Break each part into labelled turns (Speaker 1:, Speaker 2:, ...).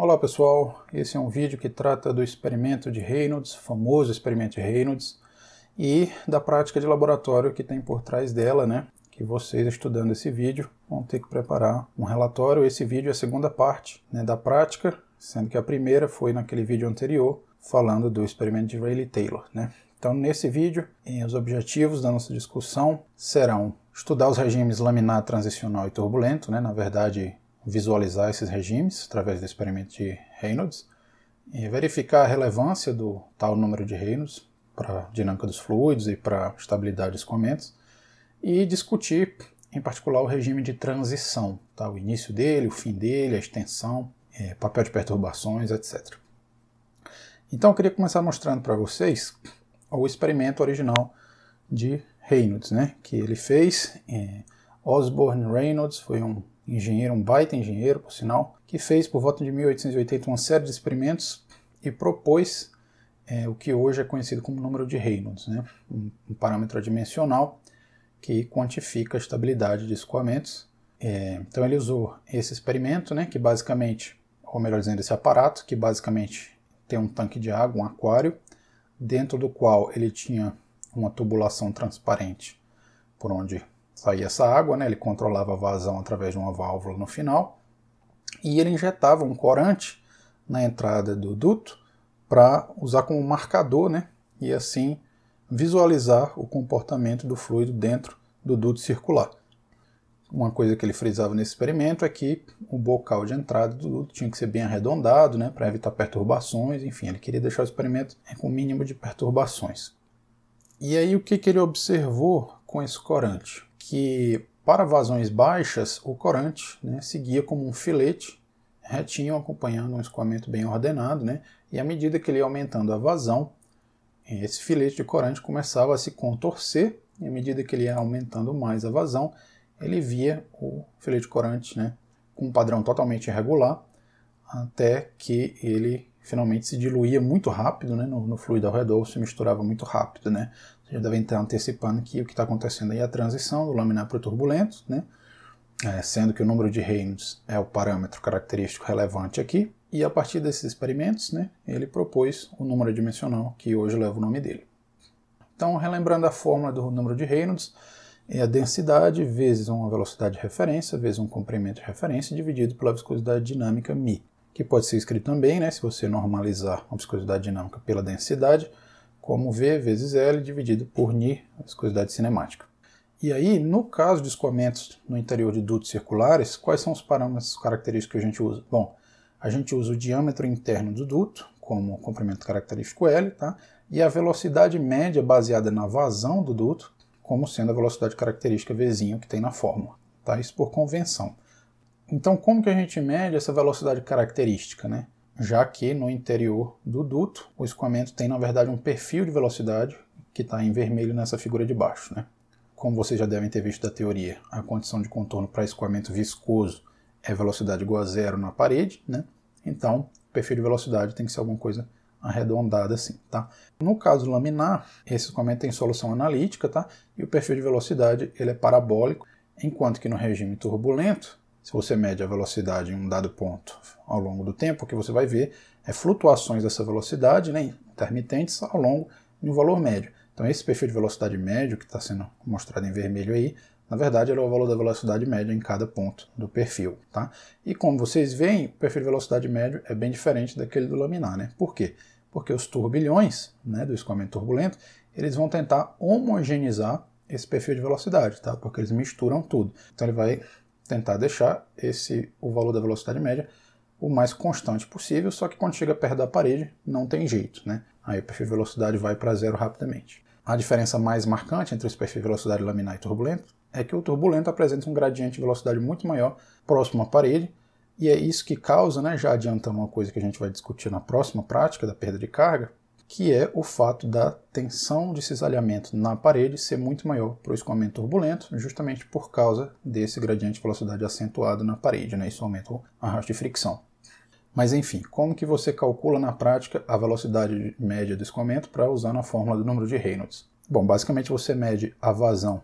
Speaker 1: Olá pessoal, esse é um vídeo que trata do experimento de Reynolds, famoso experimento de Reynolds, e da prática de laboratório que tem por trás dela, né? Que vocês estudando esse vídeo vão ter que preparar um relatório. Esse vídeo é a segunda parte, né, da prática, sendo que a primeira foi naquele vídeo anterior, falando do experimento de Rayleigh-Taylor, né? Então nesse vídeo, os objetivos da nossa discussão serão estudar os regimes laminar, transicional e turbulento, né? Na verdade, visualizar esses regimes através do experimento de Reynolds, e verificar a relevância do tal número de Reynolds para a dinâmica dos fluidos e para a estabilidade dos escoamentos, e discutir em particular o regime de transição, tá? O início dele, o fim dele, a extensão, papel de perturbações, etc. Então eu queria começar mostrando para vocês o experimento original de Reynolds, né? Que ele fez. Osborne Reynolds foi um engenheiro, um baita engenheiro, por sinal, que fez por volta de 1880 uma série de experimentos e propôs o que hoje é conhecido como número de Reynolds, né? Um parâmetro adimensional que quantifica a estabilidade de escoamentos. Então ele usou esse experimento, né, que basicamente, ou melhor dizendo, esse aparato, que basicamente tem um tanque de água, um aquário, dentro do qual ele tinha uma tubulação transparente por onde saía essa água, né? Ele controlava a vazão através de uma válvula no final, e ele injetava um corante na entrada do duto para usar como marcador, né? E assim visualizar o comportamento do fluido dentro do duto circular. Uma coisa que ele frisava nesse experimento é que o bocal de entrada do duto tinha que ser bem arredondado, né? Para evitar perturbações, enfim, ele queria deixar o experimento com o mínimo de perturbações. E aí o que ele observou com esse corante? Que para vazões baixas o corante, né, seguia como um filete retinho acompanhando um escoamento bem ordenado, né, e à medida que ele ia aumentando a vazão, esse filete de corante começava a se contorcer, e à medida que ele ia aumentando mais a vazão, ele via o filete de corante, né, com um padrão totalmente irregular, até que ele finalmente se diluía muito rápido, né, no fluido ao redor, se misturava muito rápido, né. Já devem estar antecipando que o que está acontecendo aí é a transição do laminar para o turbulento, né? Sendo que o número de Reynolds é o parâmetro característico relevante aqui, e a partir desses experimentos, né, ele propôs o número dimensional que hoje leva o nome dele. Então, relembrando a fórmula do número de Reynolds, é a densidade vezes uma velocidade de referência, vezes um comprimento de referência, dividido pela viscosidade dinâmica μ, que pode ser escrito também, né, se você normalizar a viscosidade dinâmica pela densidade, como V vezes L dividido por Ni, a viscosidade cinemática. E aí, no caso de escoamentos no interior de dutos circulares, quais são os parâmetros característicos que a gente usa? Bom, a gente usa o diâmetro interno do duto, como comprimento característico L, tá? E a velocidade média baseada na vazão do duto, como sendo a velocidade característica Vzinho que tem na fórmula, tá? Isso por convenção. Então, como que a gente mede essa velocidade característica, né? Já que no interior do duto, o escoamento tem, na verdade, um perfil de velocidade que está em vermelho nessa figura de baixo, né? Como vocês já devem ter visto da teoria, a condição de contorno para escoamento viscoso é velocidade igual a zero na parede, né? Então, o perfil de velocidade tem que ser alguma coisa arredondada assim, tá? No caso laminar, esse escoamento tem solução analítica, tá? E o perfil de velocidade ele é parabólico, enquanto que no regime turbulento, se você mede a velocidade em um dado ponto ao longo do tempo, o que você vai ver é flutuações dessa velocidade, né, intermitentes ao longo de um valor médio. Então esse perfil de velocidade médio, que está sendo mostrado em vermelho aí, na verdade ele é o valor da velocidade média em cada ponto do perfil, tá? E como vocês veem, o perfil de velocidade médio é bem diferente daquele do laminar, né? Por quê? Porque os turbilhões, né, do escoamento turbulento, eles vão tentar homogeneizar esse perfil de velocidade, tá? Porque eles misturam tudo. Então ele vai tentar deixar o valor da velocidade média o mais constante possível, só que quando chega perto da parede não tem jeito, né? Aí o perfil de velocidade vai para zero rapidamente. A diferença mais marcante entre os perfis de velocidade laminar e turbulento é que o turbulento apresenta um gradiente de velocidade muito maior próximo à parede, e é isso que causa, né, já adiantando uma coisa que a gente vai discutir na próxima prática da perda de carga, que é o fato da tensão de cisalhamento na parede ser muito maior para o escoamento turbulento, justamente por causa desse gradiente de velocidade acentuado na parede, né? Isso aumenta o arrasto de fricção. Mas enfim, como que você calcula na prática a velocidade média do escoamento para usar na fórmula do número de Reynolds? Bom, basicamente você mede a vazão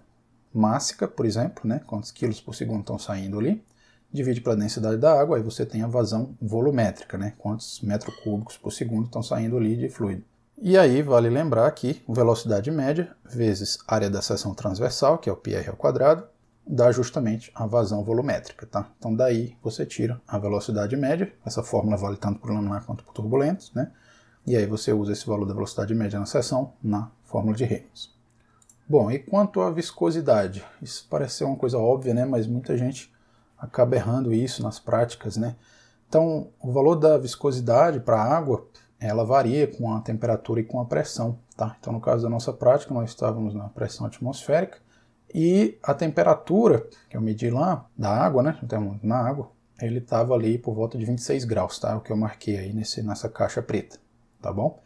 Speaker 1: mássica, por exemplo, né? Quantos quilos por segundo estão saindo ali, divide pela densidade da água, aí você tem a vazão volumétrica, né? Quantos metros cúbicos por segundo estão saindo ali de fluido. E aí vale lembrar que velocidade média vezes área da seção transversal, que é o πr ao quadrado, dá justamente a vazão volumétrica, tá? Então daí você tira a velocidade média, essa fórmula vale tanto por laminar quanto por turbulentos, né? E aí você usa esse valor da velocidade média na seção na fórmula de Reynolds. Bom, e quanto à viscosidade? Isso parece ser uma coisa óbvia, né? Mas muita gente acaba errando isso nas práticas, né? Então, o valor da viscosidade para a água, ela varia com a temperatura e com a pressão, tá? Então, no caso da nossa prática, nós estávamos na pressão atmosférica e a temperatura, que eu medi lá, da água, né? Na água, ele estava ali por volta de 26 graus, tá? O que eu marquei aí nessa caixa preta, tá bom?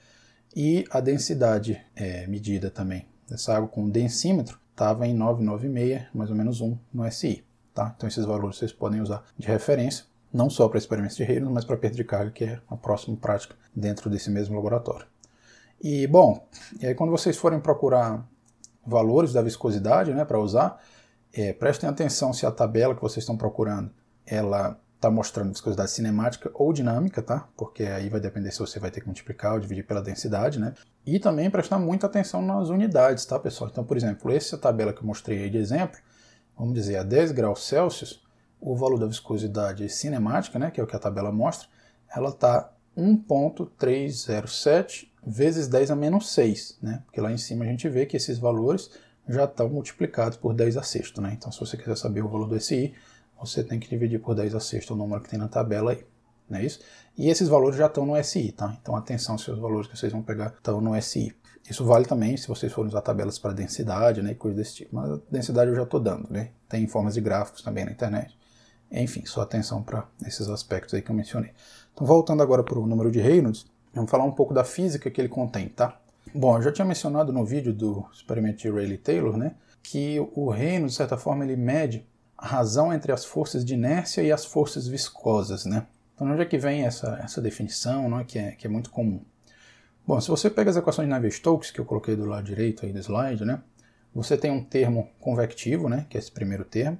Speaker 1: E a densidade medida também dessa água com densímetro estava em 996, mais ou menos 1 no SI. Tá? Então esses valores vocês podem usar de referência, não só para experimentos de Reynolds, mas para perda de carga, que é a próxima prática dentro desse mesmo laboratório. E bom, e aí quando vocês forem procurar valores da viscosidade, né, para usar, prestem atenção se a tabela que vocês estão procurando, ela está mostrando viscosidade cinemática ou dinâmica, tá? Porque aí vai depender se você vai ter que multiplicar ou dividir pela densidade, né? E também prestar muita atenção nas unidades, tá, pessoal? Então, por exemplo, essa tabela que eu mostrei aí de exemplo, vamos dizer, a 10 graus Celsius, o valor da viscosidade cinemática, né, que é o que a tabela mostra, ela está 1,307 vezes 10 a menos 6, né? Porque lá em cima a gente vê que esses valores já estão multiplicados por 10 a sexto, né? Então, se você quiser saber o valor do SI, você tem que dividir por 10 a sexta o número que tem na tabela aí, não é isso? E esses valores já estão no SI, tá? Então atenção se os valores que vocês vão pegar estão no SI. Isso vale também se vocês forem usar tabelas para densidade, né, e coisas desse tipo. Mas a densidade eu já estou dando, né? Tem formas de gráficos também na internet. Enfim, só atenção para esses aspectos aí que eu mencionei. Então voltando agora para o número de Reynolds, vamos falar um pouco da física que ele contém, tá? Bom, eu já tinha mencionado no vídeo do experimento de Rayleigh-Taylor, né, que o Reynolds, de certa forma, ele mede a razão entre as forças de inércia e as forças viscosas, né? Então, onde é que vem essa definição, né, que é muito comum? Bom, se você pega as equações de Navier-Stokes, que eu coloquei do lado direito aí do slide, né, você tem um termo convectivo, né, que é esse primeiro termo,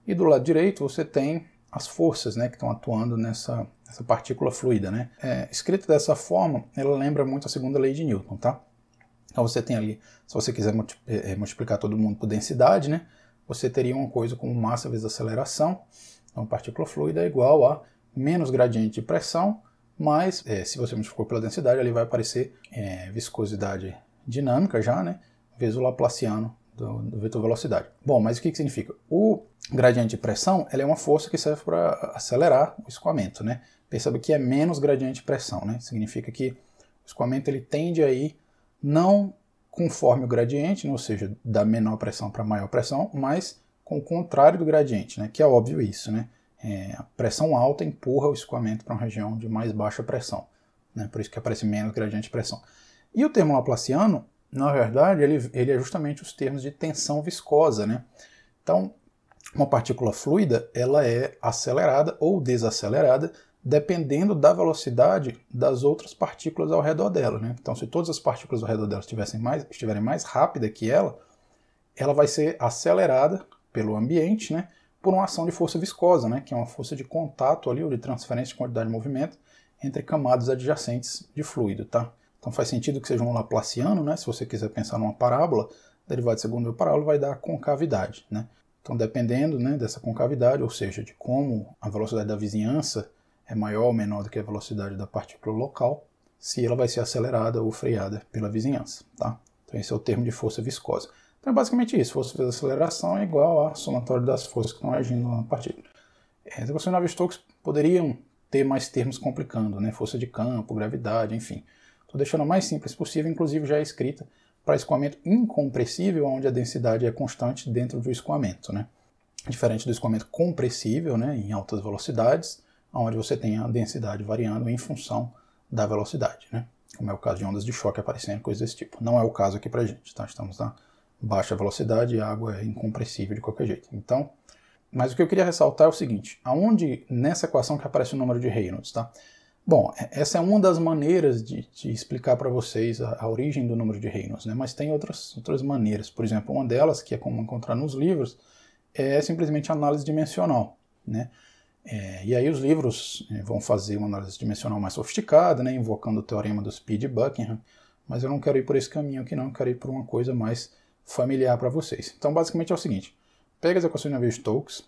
Speaker 1: e do lado direito você tem as forças, né, que estão atuando nessa partícula fluida, né? Escrita dessa forma, ela lembra muito a segunda lei de Newton, tá? Então você tem ali, se você quiser multiplicar todo mundo por densidade, né, você teria uma coisa como massa vezes aceleração. Então, partícula fluida é igual a menos gradiente de pressão, mas se você multiplicou pela densidade, ali vai aparecer viscosidade dinâmica já, né? Vezes o Laplaciano do vetor velocidade. Bom, mas o que significa? O gradiente de pressão é uma força que serve para acelerar o escoamento, né? Perceba que é menos gradiente de pressão, né? Significa que o escoamento ele tende a ir não conforme o gradiente, né, ou seja, da menor pressão para maior pressão, mas com o contrário do gradiente, né, que é óbvio isso, né? A pressão alta empurra o escoamento para uma região de mais baixa pressão, né, por isso que aparece menos gradiente de pressão. E o termo Laplaciano, na verdade, ele é justamente os termos de tensão viscosa, né? Então, uma partícula fluida, ela é acelerada ou desacelerada dependendo da velocidade das outras partículas ao redor dela, né? Então, se todas as partículas ao redor dela estiverem mais rápidas que ela vai ser acelerada pelo ambiente, né, por uma ação de força viscosa, né, que é uma força de contato ali, ou de transferência de quantidade de movimento entre camadas adjacentes de fluido, tá? Então faz sentido que seja um Laplaciano, né? Se você quiser pensar numa parábola, derivada de segundo grau parábola vai dar concavidade, né? Então, dependendo, né, dessa concavidade, ou seja, de como a velocidade da vizinhança é maior ou menor do que a velocidade da partícula local, se ela vai ser acelerada ou freada pela vizinhança, tá? Então esse é o termo de força viscosa. Então é basicamente isso, força vezes aceleração é igual a somatório das forças que estão agindo na partícula. As equações de Navier-Stokes poderiam ter mais termos complicando, né? Força de campo, gravidade, enfim. Estou deixando o mais simples possível, inclusive já é escrita para escoamento incompressível, onde a densidade é constante dentro do escoamento, né? Diferente do escoamento compressível, né, em altas velocidades, onde você tem a densidade variando em função da velocidade, né? Como é o caso de ondas de choque aparecendo, coisas desse tipo. Não é o caso aqui para a gente, tá? Estamos na baixa velocidade e a água é incompressível de qualquer jeito. Então, mas o que eu queria ressaltar é o seguinte, aonde nessa equação que aparece o número de Reynolds, tá? Bom, essa é uma das maneiras de explicar para vocês a origem do número de Reynolds, né? Mas tem outras maneiras. Por exemplo, uma delas, que é como encontrar nos livros, é simplesmente análise dimensional, né? E aí os livros vão fazer uma análise dimensional mais sofisticada, né, invocando o teorema do Speed-Buckingham, mas eu não quero ir por esse caminho aqui não, eu quero ir por uma coisa mais familiar para vocês. Então basicamente é o seguinte, pega as equações de Navier-Stokes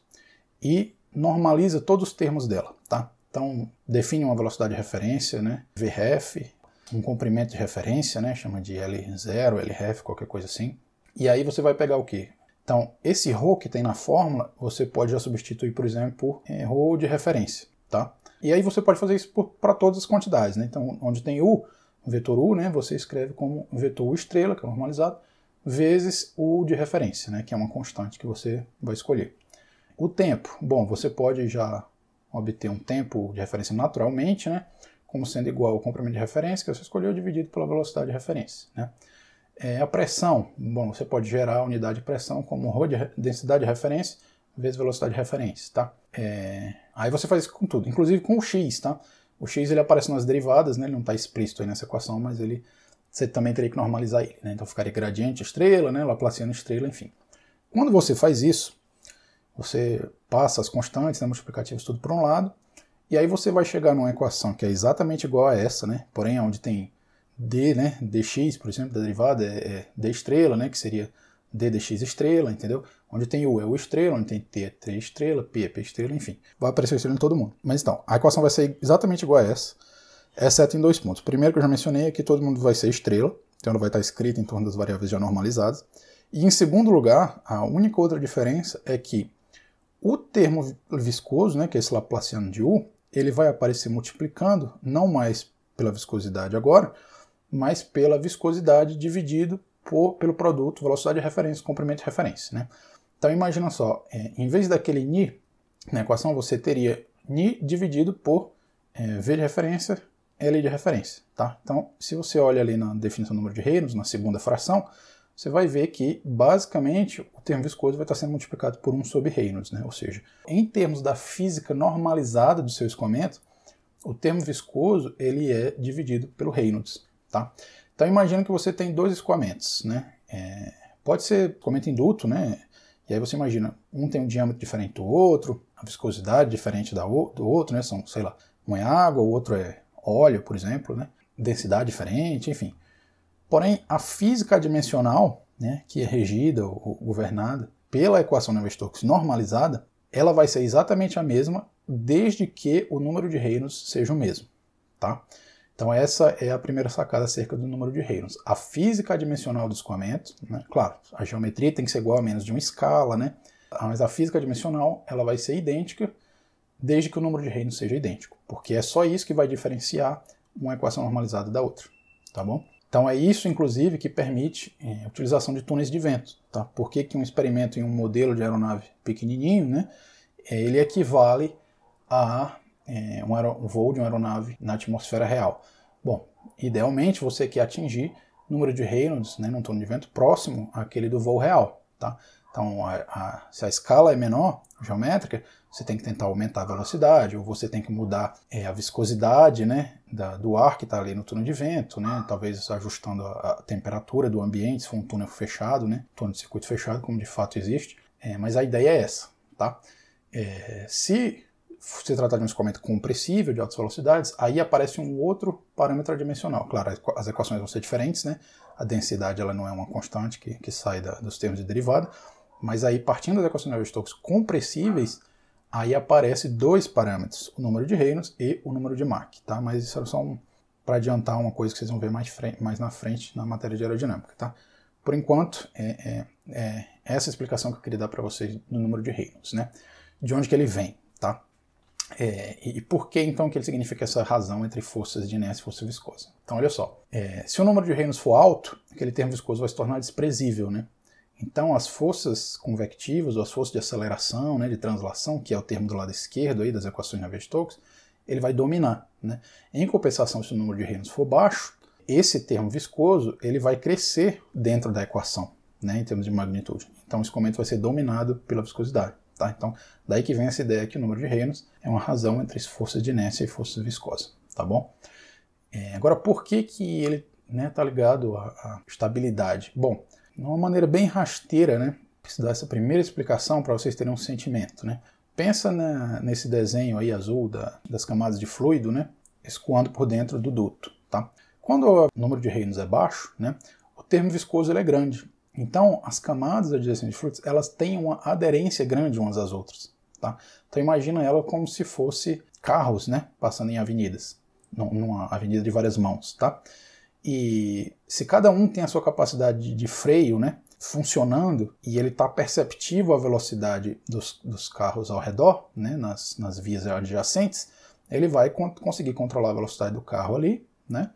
Speaker 1: e normaliza todos os termos dela, tá? Então define uma velocidade de referência, né, VREF, um comprimento de referência, né, chama de L0, LREF, qualquer coisa assim. E aí você vai pegar o quê? Então, esse ρ que tem na fórmula, você pode já substituir, por exemplo, por ρ de referência, tá? E aí você pode fazer isso para todas as quantidades, né? Então, onde tem u, o vetor u, né, você escreve como vetor u estrela, que é normalizado, vezes u de referência, né, que é uma constante que você vai escolher. O tempo, bom, você pode já obter um tempo de referência naturalmente, né, como sendo igual ao comprimento de referência, que você escolheu, dividido pela velocidade de referência, né? A pressão, bom, você pode gerar a unidade de pressão como ρ de densidade de referência vezes velocidade de referência, tá? Aí você faz isso com tudo, inclusive com o x, tá? O x ele aparece nas derivadas, né? Ele não está explícito aí nessa equação, mas você também teria que normalizar ele, né? Então ficaria gradiente estrela, né? Laplaciano estrela, enfim. Quando você faz isso, você passa as constantes, né, multiplicativos, tudo por um lado, e aí você vai chegar numa equação que é exatamente igual a essa, né? Porém, onde tem d, né, dx, por exemplo, da derivada é d estrela, né, que seria d dx estrela, entendeu? Onde tem u é u estrela, onde tem t é t estrela, p é p estrela, enfim. Vai aparecer estrela em todo mundo. Mas então, a equação vai ser exatamente igual a essa, exceto em 2 pontos. O primeiro que eu já mencionei é que todo mundo vai ser estrela, então ela vai estar escrita em torno das variáveis já normalizadas. E em segundo lugar, a única outra diferença é que o termo viscoso, né, que é esse Laplaciano de u, ele vai aparecer multiplicando, não mais pela viscosidade agora, mas pela viscosidade dividido pelo produto velocidade de referência, comprimento de referência, né? Então imagina só, em vez daquele ni na equação, você teria ni dividido por v de referência, L de referência, tá? Então, se você olha ali na definição do número de Reynolds, na segunda fração, você vai ver que, basicamente, o termo viscoso vai estar sendo multiplicado por 1 sobre Reynolds, né? Ou seja, em termos da física normalizada do seu escoamento, o termo viscoso ele é dividido pelo Reynolds, tá? Então imagina que você tem 2 escoamentos, né? Pode ser escoamento induto, né? E aí você imagina, um tem um diâmetro diferente do outro, a viscosidade diferente do outro, né? São, sei lá, um é água, o outro é óleo, por exemplo, né? Densidade diferente, enfim. Porém, a física adimensional, né, que é regida ou governada pela equação Navier-Stokes normalizada, ela vai ser exatamente a mesma desde que o número de Reynolds seja o mesmo, tá? Então essa é a primeira sacada acerca do número de Reynolds. A física adimensional do escoamento, né, claro, a geometria tem que ser igual a menos de uma escala, né? Mas a física adimensional ela vai ser idêntica desde que o número de Reynolds seja idêntico, porque é só isso que vai diferenciar uma equação normalizada da outra, tá bom? Então é isso, inclusive, que permite a utilização de túneis de vento, tá? Por que um experimento em um modelo de aeronave pequenininho, né, ele equivale a um voo de uma aeronave na atmosfera real? Bom, idealmente você quer atingir número de Reynolds, né, num túnel de vento próximo àquele do voo real, tá? Então, se a escala é menor, geométrica, você tem que tentar aumentar a velocidade, ou você tem que mudar a viscosidade, né, do ar que está ali no túnel de vento, né, talvez ajustando a temperatura do ambiente, se for um túnel fechado, né, túnel de circuito fechado, como de fato existe. Mas a ideia é essa, tá? Se se tratar de um escoamento compressível de altas velocidades, aí aparece um outro parâmetro adimensional. Claro, as equações vão ser diferentes, né? A densidade ela não é uma constante que sai dos termos de derivada, mas aí partindo das equações de Navier-Stokes compressíveis, aí aparece 2 parâmetros, o número de Reynolds e o número de Mach, tá? Mas isso é só para adiantar uma coisa que vocês vão ver mais na frente na matéria de aerodinâmica, tá? Por enquanto, essa explicação que eu queria dar para vocês do número de Reynolds, né? De onde que ele vem, tá? E por que então que ele significa essa razão entre forças de inércia e força viscosa? Então olha só, se o número de Reynolds for alto, aquele termo viscoso vai se tornar desprezível, né? Então as forças convectivas ou as forças de aceleração, né, de translação, que é o termo do lado esquerdo aí das equações de Navier-Stokes, ele vai dominar, né? Em compensação, se o número de Reynolds for baixo, esse termo viscoso ele vai crescer dentro da equação, né, em termos de magnitude. Então esse escoamento vai ser dominado pela viscosidade. Tá? Então, daí que vem essa ideia que o número de Reynolds é uma razão entre as forças de inércia e forças viscosas, tá bom? Agora, por que ele está ligado à estabilidade? Bom, de uma maneira bem rasteira, né? Preciso dar essa primeira explicação para vocês terem um sentimento, né? Pensa nesse desenho aí azul das camadas de fluido, né, escoando por dentro do duto. Tá? Quando o número de Reynolds é baixo, né, o termo viscoso ele é grande. Então, as camadas adjacentes de fluidos, elas têm uma aderência grande umas às outras. Tá? Então, imagina ela como se fosse carros, né, passando em avenidas, numa avenida de várias mãos. Tá? E se cada um tem a sua capacidade de freio, né, funcionando, e ele está perceptível a velocidade dos carros ao redor, né, nas vias adjacentes, ele vai conseguir controlar a velocidade do carro ali, né,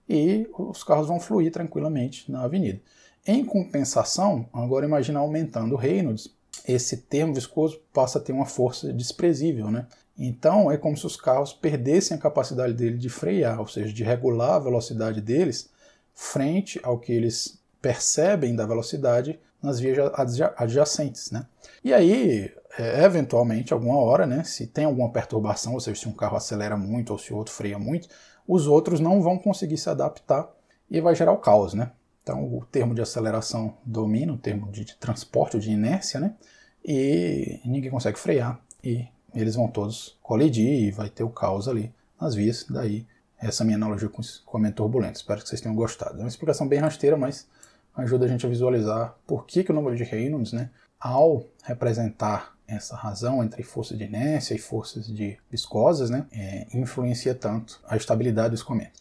Speaker 1: e os carros vão fluir tranquilamente na avenida. Em compensação, agora imagina aumentando o Reynolds, esse termo viscoso passa a ter uma força desprezível, né? Então é como se os carros perdessem a capacidade dele de frear, ou seja, de regular a velocidade deles frente ao que eles percebem da velocidade nas vias adjacentes, né? E aí, eventualmente, alguma hora, né, se tem alguma perturbação, ou seja, se um carro acelera muito ou se o outro freia muito, os outros não vão conseguir se adaptar e vai gerar o caos, né? Então, o termo de aceleração domina, o termo de transporte ou de inércia, né? E ninguém consegue frear e eles vão todos colidir e vai ter o caos ali nas vias. Daí, essa minha analogia com o escoamento turbulento. Espero que vocês tenham gostado. É uma explicação bem rasteira, mas ajuda a gente a visualizar por que o número de Reynolds, né, ao representar essa razão entre forças de inércia e forças de viscosas, né, influencia tanto a estabilidade do escoamento.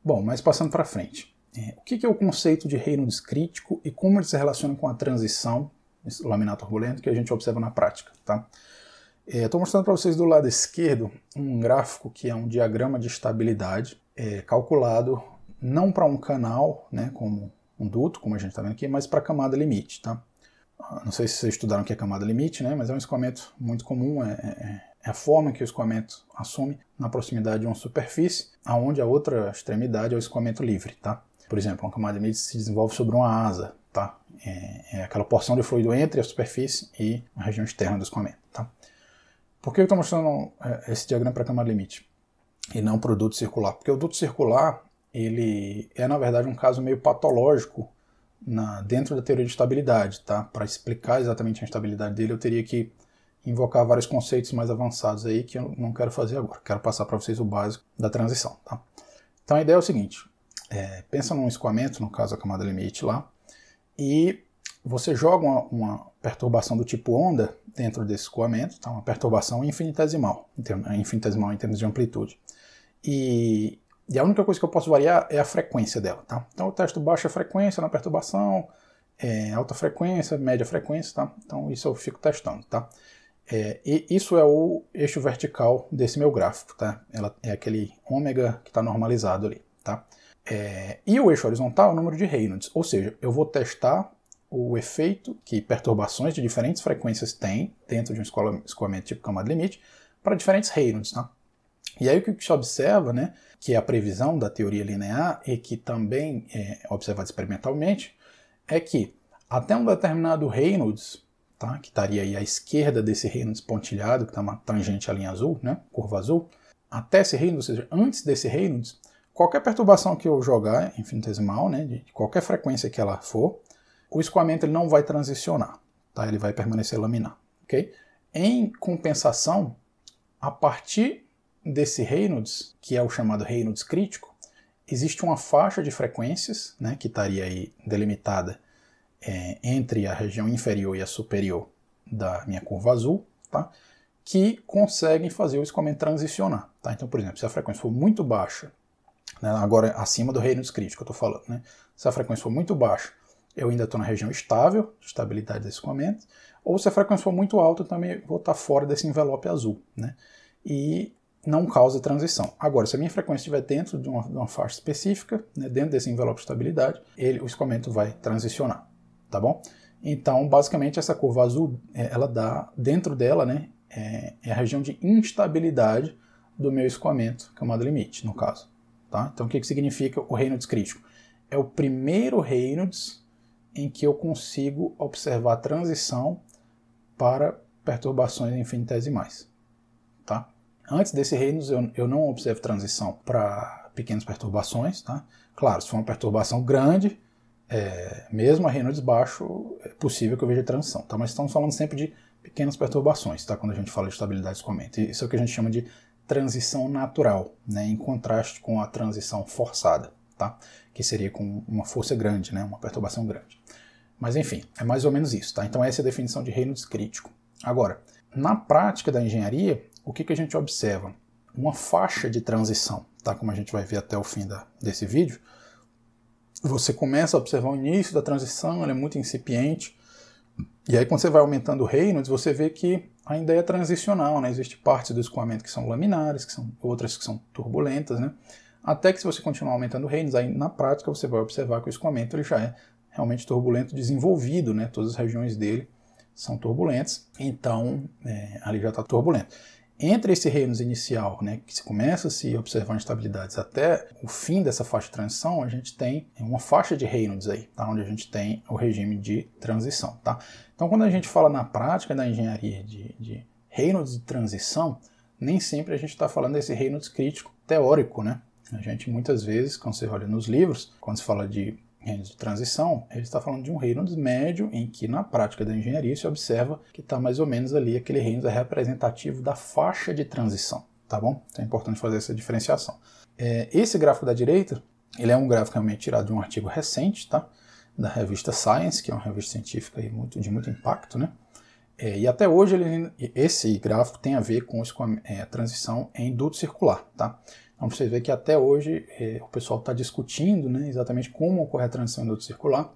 Speaker 1: Bom, mas passando para frente. O que é o conceito de Reynolds crítico e como ele se relaciona com a transição laminar turbulento que a gente observa na prática? Tá? Estou mostrando para vocês do lado esquerdo um gráfico que é um diagrama de estabilidade calculado não para um canal, né, como um duto, como a gente está vendo aqui, mas para a camada limite. Tá? Não sei se vocês estudaram o que é camada limite, né, mas é um escoamento muito comum, é a forma que o escoamento assume na proximidade de uma superfície, onde a outra extremidade é o escoamento livre. Tá? Por exemplo, uma camada limite se desenvolve sobre uma asa. Tá? É aquela porção de fluido entre a superfície e a região externa do escoamento. Tá? Por que eu estou mostrando esse diagrama para a camada limite e não para o duto circular? Porque o duto circular ele é, na verdade, um caso meio patológico dentro da teoria de estabilidade. Tá? Para explicar exatamente a estabilidade dele, eu teria que invocar vários conceitos mais avançados aí que eu não quero fazer agora. Quero passar para vocês o básico da transição. Tá? Então a ideia é o seguinte, pensa num escoamento, no caso a camada limite lá, e você joga uma perturbação do tipo onda dentro desse escoamento, tá? Uma perturbação infinitesimal em termos de amplitude. E a única coisa que eu posso variar é a frequência dela. Tá? Então eu testo baixa frequência na perturbação, alta frequência, média frequência. Tá? Então isso eu fico testando. Tá? E isso é o eixo vertical desse meu gráfico. Tá? Ela é aquele ômega que está normalizado ali. Tá? E o eixo horizontal é o número de Reynolds, ou seja, eu vou testar o efeito que perturbações de diferentes frequências têm dentro de um escoamento tipo camada limite para diferentes Reynolds. Tá? E aí o que se observa, né, que é a previsão da teoria linear e que também é observado experimentalmente, é que até um determinado Reynolds, tá, que estaria aí à esquerda desse Reynolds pontilhado, que está uma tangente à linha azul, né, curva azul, até esse Reynolds, ou seja, antes desse Reynolds, qualquer perturbação que eu jogar, infinitesimal, né, de qualquer frequência que ela for, o escoamento ele não vai transicionar, tá? Ele vai permanecer laminar. Okay? Em compensação, a partir desse Reynolds, que é o chamado Reynolds crítico, existe uma faixa de frequências, né, que estaria aí delimitada entre a região inferior e a superior da minha curva azul, tá? Que conseguem fazer o escoamento transicionar. Tá? Então, por exemplo, se a frequência for muito baixa, né, agora acima do Reynolds crítico eu estou falando, né? Se a frequência for muito baixa, eu ainda estou na região estável, de estabilidade desse escoamento, ou se a frequência for muito alta, eu também vou estar fora desse envelope azul, né? E não causa transição. Agora, se a minha frequência estiver dentro de uma faixa específica, né, dentro desse envelope de estabilidade, o escoamento vai transicionar, tá bom? Então, basicamente, essa curva azul, ela dá, dentro dela, né, é a região de instabilidade do meu escoamento, camada limite, no caso. Tá? Então, o que significa o Reynolds crítico? É o primeiro Reynolds em que eu consigo observar transição para perturbações infinitesimais. Tá? Antes desse Reynolds, eu não observo transição para pequenas perturbações. Tá? Claro, se for uma perturbação grande, mesmo a Reynolds baixo, é possível que eu veja transição. Tá? Mas estamos falando sempre de pequenas perturbações, tá? Quando a gente fala de estabilidade de escoamento. Isso é o que a gente chama de transição natural, né? Em contraste com a transição forçada, tá? Que seria com uma força grande, né? Uma perturbação grande. Mas enfim, é mais ou menos isso, tá? Então essa é a definição de Reynolds crítico. Agora, na prática da engenharia, o que a gente observa? Uma faixa de transição, tá? Como a gente vai ver até o fim desse vídeo. Você começa a observar o início da transição, ela é muito incipiente, e aí quando você vai aumentando o Reynolds, você vê que ainda é transicional, né? Existem partes do escoamento que são laminares, outras que são turbulentas, né? Até que se você continuar aumentando o Reynolds, aí na prática você vai observar que o escoamento ele já é realmente turbulento desenvolvido, né? Todas as regiões dele são turbulentas, então ali já está turbulento. Entre esse Reynolds inicial, né, que se começa a se observar instabilidades até o fim dessa faixa de transição, a gente tem uma faixa de Reynolds aí, tá, onde a gente tem o regime de transição. Tá? Então, quando a gente fala na prática da engenharia de Reynolds de transição, nem sempre a gente está falando desse Reynolds crítico teórico. Né? A gente muitas vezes, quando você olha nos livros, quando se fala de Reynolds de transição, ele está falando de um Reynolds médio, em que na prática da engenharia se observa que está mais ou menos ali, aquele Reynolds é representativo da faixa de transição, tá bom? Então é importante fazer essa diferenciação. Esse gráfico da direita, ele é um gráfico realmente tirado de um artigo recente, tá? Da revista Science, que é uma revista científica aí de muito impacto, né? E até hoje esse gráfico tem a ver com a transição em duto circular, tá? Então você vê que até hoje o pessoal está discutindo, né, exatamente como ocorre a transição em duto circular,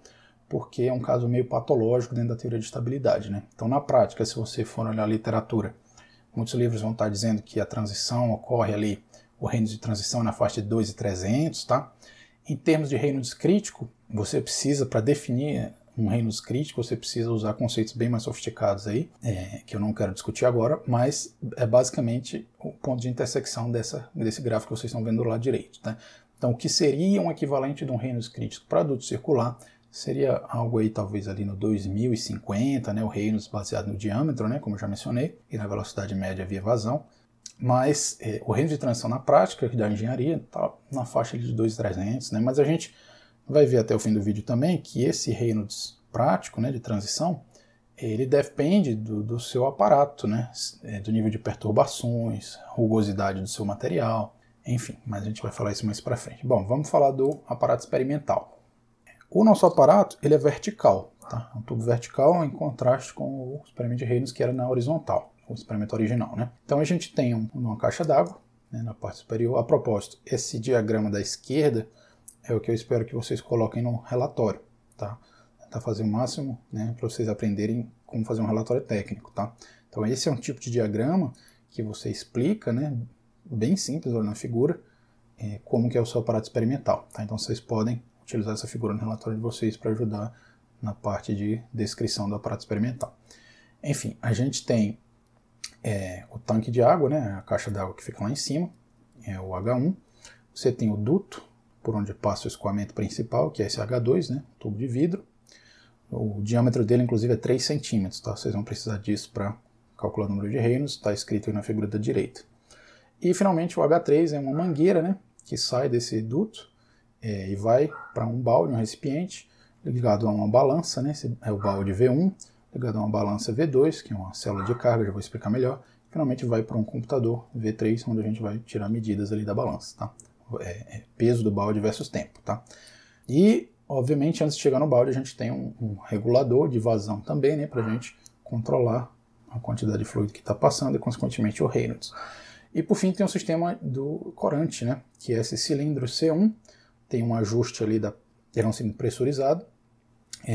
Speaker 1: porque é um caso meio patológico dentro da teoria de estabilidade. Né? Então na prática, se você for olhar a literatura, muitos livros vão estar dizendo que a transição ocorre ali, o Reynolds de transição é na faixa de 2.300, tá? Em termos de Reynolds crítico, você precisa, para definir um Reynolds crítico, você precisa usar conceitos bem mais sofisticados aí, que eu não quero discutir agora, mas é basicamente o ponto de intersecção desse gráfico que vocês estão vendo do lado direito. Tá? Então, o que seria um equivalente de um Reynolds crítico para duto circular seria algo aí talvez ali no 2050, né, o Reynolds baseado no diâmetro, né, como eu já mencionei, e na velocidade média via vazão. Mas o Reynolds de transição na prática da engenharia está na faixa de 2.300, né, mas a gente vai ver até o fim do vídeo também que esse Reynolds prático, né, de transição, ele depende do seu aparato, né, do nível de perturbações, rugosidade do seu material, enfim, mas a gente vai falar isso mais para frente. Bom, vamos falar do aparato experimental. O nosso aparato ele é vertical, tá? É um tubo vertical em contraste com o experimento de Reynolds que era na horizontal, o experimento original. Né? Então a gente tem uma caixa d'água, né, na parte superior. A propósito, esse diagrama da esquerda é o que eu espero que vocês coloquem no relatório, tá? Tentar fazer o máximo, né, para vocês aprenderem como fazer um relatório técnico, tá? Então esse é um tipo de diagrama que você explica, né, bem simples, olha na figura, como que é o seu aparato experimental, tá? Então vocês podem utilizar essa figura no relatório de vocês para ajudar na parte de descrição do aparato experimental. Enfim, a gente tem o tanque de água, né, a caixa d'água que fica lá em cima, é o H1. Você tem o duto, por onde passa o escoamento principal, que é esse H2, né, tubo de vidro. O diâmetro dele, inclusive, é 3 centímetros, tá? Vocês vão precisar disso para calcular o número de Reynolds, está escrito aí na figura da direita. E, finalmente, o H3 é uma mangueira, né, que sai desse duto e vai para um balde, um recipiente, ligado a uma balança, né, esse é o balde V1, ligado a uma balança V2, que é uma célula de carga, já vou explicar melhor. Finalmente vai para um computador V3, onde a gente vai tirar medidas ali da balança, tá? Peso do balde versus tempo, tá? E, obviamente, antes de chegar no balde, a gente tem um regulador de vazão também, né, para a gente controlar a quantidade de fluido que está passando e, consequentemente, o Reynolds. E, por fim, tem o sistema do corante, né, que é esse cilindro C1, tem um ajuste ali, ele é um cilindro pressurizado,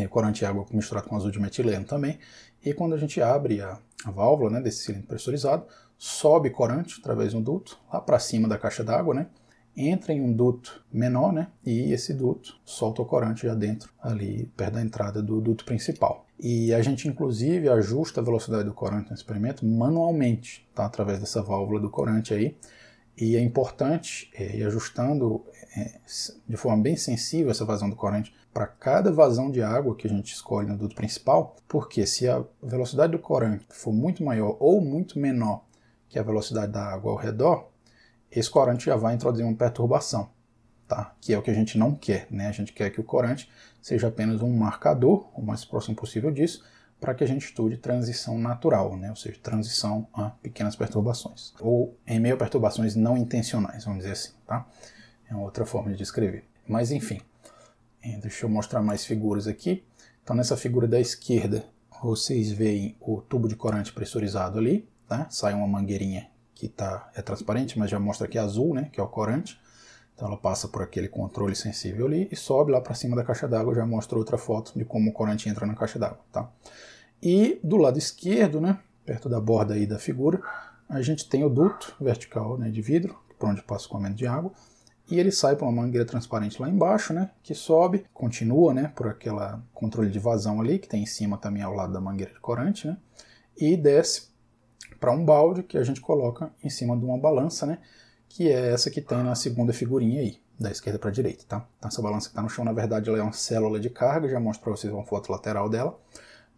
Speaker 1: corante e água misturado com azul de metileno também, e quando a gente abre a válvula, né, desse cilindro pressurizado, sobe corante através de um duto, lá para cima da caixa d'água, né, entra em um duto menor, né, e esse duto solta o corante já dentro, ali perto da entrada do duto principal. E a gente, inclusive, ajusta a velocidade do corante no experimento manualmente, tá, através dessa válvula do corante aí, e é importante ir ajustando de forma bem sensível essa vazão do corante para cada vazão de água que a gente escolhe no duto principal, porque se a velocidade do corante for muito maior ou muito menor que a velocidade da água ao redor, esse corante já vai introduzir uma perturbação, tá? Que é o que a gente não quer, né? A gente quer que o corante seja apenas um marcador, o mais próximo possível disso, para que a gente estude transição natural, né? Ou seja, transição a pequenas perturbações, ou em meio a perturbações não intencionais, vamos dizer assim, tá? É uma outra forma de descrever. Mas enfim, deixa eu mostrar mais figuras aqui. Então nessa figura da esquerda, vocês veem o tubo de corante pressurizado ali, tá? Sai uma mangueirinha que é transparente, mas já mostra que é azul, né? Que é o corante. Então ela passa por aquele controle sensível ali e sobe lá para cima da caixa d'água, já mostra outra foto de como o corante entra na caixa d'água, tá? E do lado esquerdo, né, perto da borda aí da figura, a gente tem o duto vertical, né, de vidro, por onde passa o escoamento de água, e ele sai por uma mangueira transparente lá embaixo, né, que sobe, continua, né, por aquele controle de vazão ali, que tem em cima também ao lado da mangueira de corante, né, e desce para um balde que a gente coloca em cima de uma balança, né, que é essa que tem na segunda figurinha aí, da esquerda para a direita, tá? Então essa balança que está no chão, na verdade, ela é uma célula de carga, já mostro para vocês uma foto lateral dela,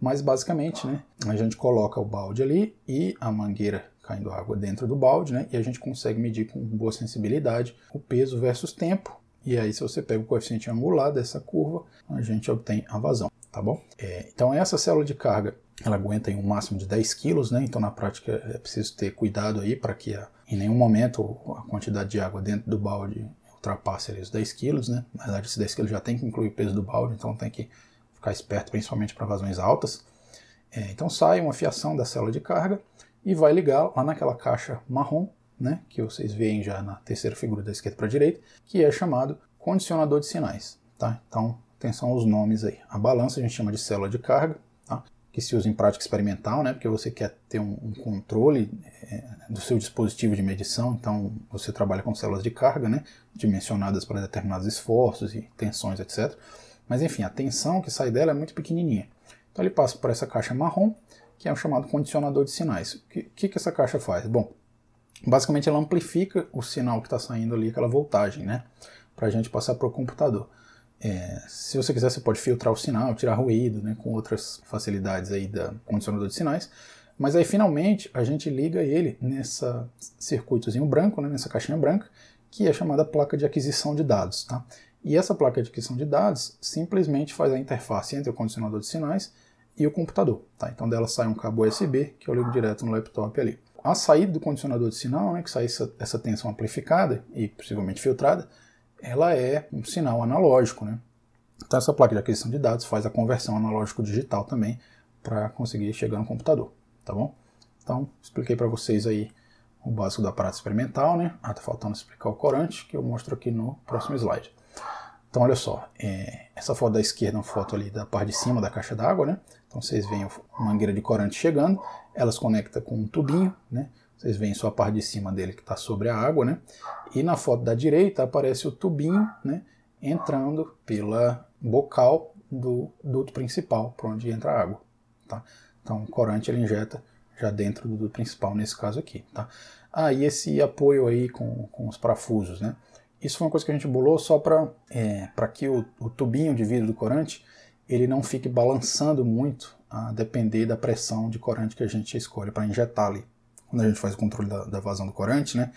Speaker 1: mas basicamente, né, a gente coloca o balde ali e a mangueira caindo água dentro do balde, né, e a gente consegue medir com boa sensibilidade o peso versus tempo, e aí se você pega o coeficiente angular dessa curva, a gente obtém a vazão, tá bom? Então essa célula de carga, ela aguenta em um máximo de 10 kg, né? Então na prática é preciso ter cuidado aí para que em nenhum momento a quantidade de água dentro do balde ultrapasse ali os 10 kg, né? Na verdade esses 10 kg já tem que incluir o peso do balde, então tem que ficar esperto principalmente para vazões altas. Então sai uma fiação da célula de carga e vai ligar lá naquela caixa marrom, né? Que vocês veem já na terceira figura da esquerda para a direita, que é chamado condicionador de sinais, tá? Então atenção aos nomes aí. A balança a gente chama de célula de carga, tá? Que se usa em prática experimental, né, porque você quer ter um controle do seu dispositivo de medição, então você trabalha com células de carga, né, dimensionadas para determinados esforços e tensões, etc. Mas enfim, a tensão que sai dela é muito pequenininha. Então ele passa por essa caixa marrom, que é o chamado condicionador de sinais. O que essa caixa faz? Bom, basicamente ela amplifica o sinal que está saindo ali, aquela voltagem, né, para a gente passar para o computador. Se você quiser, você pode filtrar o sinal, tirar ruído, né, com outras facilidades aí da condicionador de sinais. Mas aí finalmente a gente liga ele nessa circuitozinho branco, né, nessa caixinha branca, que é chamada placa de aquisição de dados, tá? E essa placa de aquisição de dados simplesmente faz a interface entre o condicionador de sinais e o computador, tá? Então dela sai um cabo USB que eu ligo direto no laptop ali. A saída do condicionador de sinal, né, que sai essa tensão amplificada e possivelmente filtrada, ela é um sinal analógico, né? Então essa placa de aquisição de dados faz a conversão analógico-digital também para conseguir chegar no computador, tá bom? Então expliquei para vocês aí o básico do aparato experimental, né? Tá faltando explicar o corante, que eu mostro aqui no próximo slide. Então olha só, essa foto da esquerda é uma foto ali da parte de cima da caixa d'água, né? Então vocês veem a mangueira de corante chegando, ela se conecta com um tubinho, né? Vocês veem só a parte de cima dele que está sobre a água, né? E na foto da direita aparece o tubinho, né, entrando pela bocal do duto principal, por onde entra a água, tá? Então o corante ele injeta já dentro do duto principal, nesse caso aqui, tá? E esse apoio aí com os parafusos, né? Isso foi uma coisa que a gente bolou só para que o tubinho de vidro do corante ele não fique balançando muito a depender da pressão de corante que a gente escolhe para injetar ali. Quando a gente faz o controle da vazão do corante, né?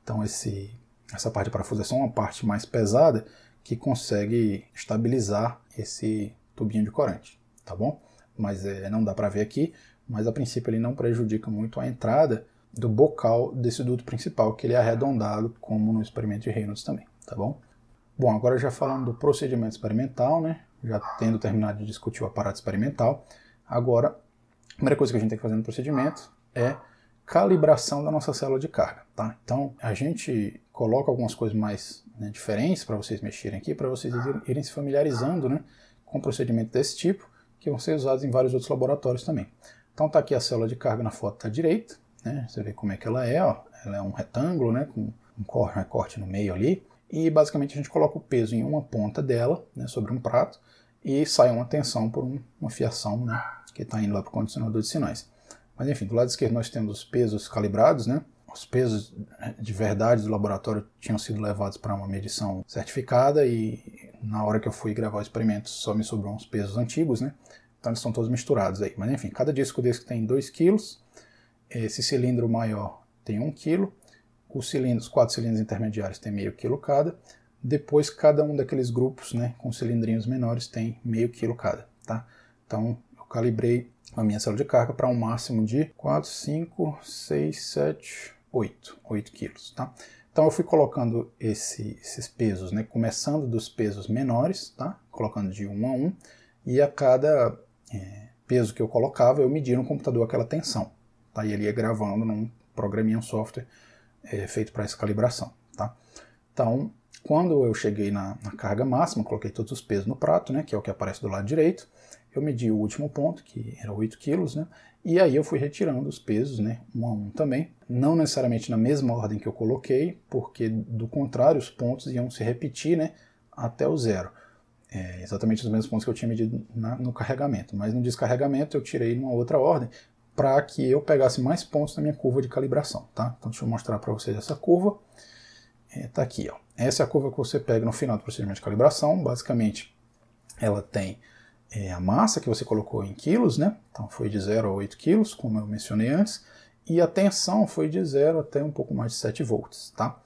Speaker 1: Então essa parte de parafuso é só uma parte mais pesada que consegue estabilizar esse tubinho de corante, tá bom? Mas não dá para ver aqui, mas a princípio ele não prejudica muito a entrada do bocal desse duto principal, que ele é arredondado, como no experimento de Reynolds também, tá bom? Bom, agora já falando do procedimento experimental, né? Já tendo terminado de discutir o aparato experimental, agora a primeira coisa que a gente tem que fazer no procedimento é calibração da nossa célula de carga, tá? Então a gente coloca algumas coisas mais, né, diferentes para vocês mexerem aqui, para vocês irem se familiarizando, né, com um procedimento desse tipo, que vão ser usados em vários outros laboratórios também. Então tá aqui a célula de carga na foto da direita, né? Você vê como é que ela é, ó. Ela é um retângulo, né, com um recorte no meio ali, e basicamente a gente coloca o peso em uma ponta dela, né, sobre um prato, e sai uma tensão por uma fiação, né, que está indo lá para o condicionador de sinais. Mas enfim, do lado esquerdo nós temos os pesos calibrados, né? Os pesos de verdade do laboratório tinham sido levados para uma medição certificada e na hora que eu fui gravar o experimento só me sobrou uns pesos antigos, né? Então eles estão todos misturados aí. Mas enfim, cada disco desse tem 2 kg, esse cilindro maior tem 1 kg, os 4 cilindros intermediários tem meio quilo cada, depois cada um daqueles grupos, né, com cilindrinhos menores tem meio quilo cada, tá? Então eu calibrei a minha célula de carga para um máximo de 4, 5, 6, 7, 8 quilos, tá? Então eu fui colocando esses pesos, né, começando dos pesos menores, tá? Colocando de 1 a 1, e a cada peso que eu colocava, eu media no computador aquela tensão, tá? E ele ia gravando num programinha, um software feito para essa calibração, tá? Então, quando eu cheguei na carga máxima, coloquei todos os pesos no prato, né, que é o que aparece do lado direito, eu medi o último ponto, que era 8 quilos, né, e aí eu fui retirando os pesos, né, 1 a 1 também, não necessariamente na mesma ordem que eu coloquei, porque do contrário os pontos iam se repetir, né, até o zero. Exatamente os mesmos pontos que eu tinha medido no carregamento, mas no descarregamento eu tirei numa outra ordem, para que eu pegasse mais pontos na minha curva de calibração, tá? Então deixa eu mostrar para vocês essa curva. Tá aqui, ó. Essa é a curva que você pega no final do procedimento de calibração. Basicamente, ela tem a massa que você colocou em quilos, né? Então foi de 0 a 8 quilos, como eu mencionei antes, e a tensão foi de 0 até um pouco mais de 7 volts, tá?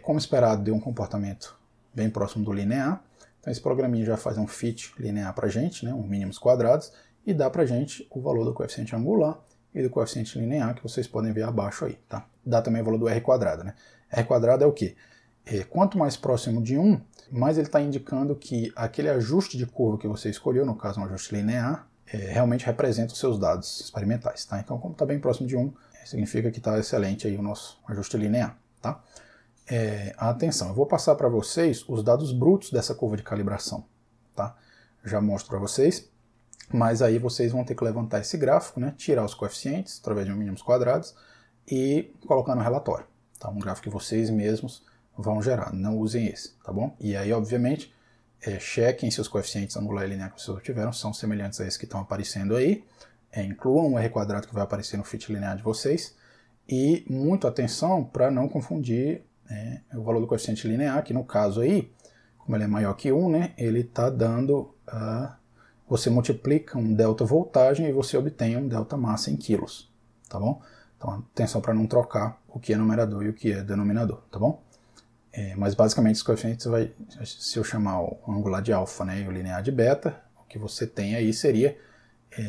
Speaker 1: Como esperado, deu um comportamento bem próximo do linear. Então esse programinha já faz um fit linear para a gente, né? Um mínimos quadrados, e dá para a gente o valor do coeficiente angular e do coeficiente linear, que vocês podem ver abaixo aí, tá? Dá também o valor do R quadrado, né? R quadrado é o quê? Quanto mais próximo de 1, mais ele está indicando que aquele ajuste de curva que você escolheu, no caso um ajuste linear, realmente representa os seus dados experimentais, tá? Então, como está bem próximo de 1, significa que está excelente aí o nosso ajuste linear, tá? Atenção, eu vou passar para vocês os dados brutos dessa curva de calibração, tá? Já mostro para vocês. Mas aí vocês vão ter que levantar esse gráfico, né, tirar os coeficientes através de um mínimos quadrados e colocar no relatório. Tá? Um gráfico que vocês mesmos vão gerar, não usem esse, tá bom? E aí, obviamente, chequem se os coeficientes angular e linear que vocês obtiveram são semelhantes a esses que estão aparecendo aí. Incluam o R quadrado que vai aparecer no fit linear de vocês. E muito atenção para não confundir o valor do coeficiente linear, que no caso aí, como ele é maior que 1, né, ele está dando você multiplica um delta voltagem e você obtém um delta massa em quilos, tá bom? Então atenção para não trocar o que é numerador e o que é denominador, tá bom? Mas basicamente os coeficientes se eu chamar o angular de alfa, né, e o linear de beta, o que você tem aí seria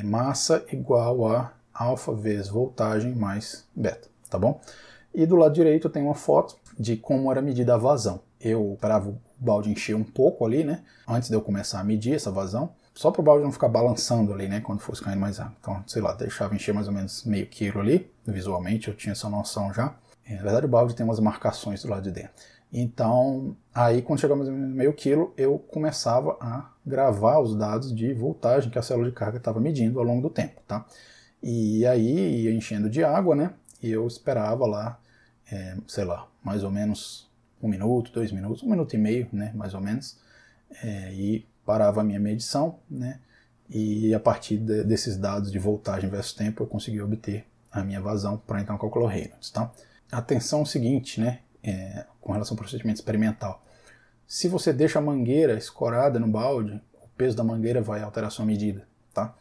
Speaker 1: massa igual a alfa vezes voltagem mais beta, tá bom? E do lado direito eu tenho uma foto de como era medida a vazão. Eu esperava o balde encher um pouco ali, né, antes de eu começar a medir essa vazão, só para o balde não ficar balançando ali, né, quando fosse caindo mais água. Então, sei lá, deixava encher mais ou menos meio quilo ali, visualmente, eu tinha essa noção já. Na verdade, o balde tem umas marcações do lado de dentro. Então, aí quando chegava mais ou menos meio quilo, eu começava a gravar os dados de voltagem que a célula de carga estava medindo ao longo do tempo, tá? E aí ia enchendo de água, né, e eu esperava lá, sei lá, mais ou menos 1 minuto, 2 minutos, 1 minuto e meio, né, mais ou menos, e parava a minha medição, né, e a partir desses dados de voltagem versus tempo eu consegui obter a minha vazão para então calcular o Reynolds, tá? Atenção ao seguinte, né, com relação ao procedimento experimental. Se você deixa a mangueira escorada no balde, o peso da mangueira vai alterar a sua medida, tá?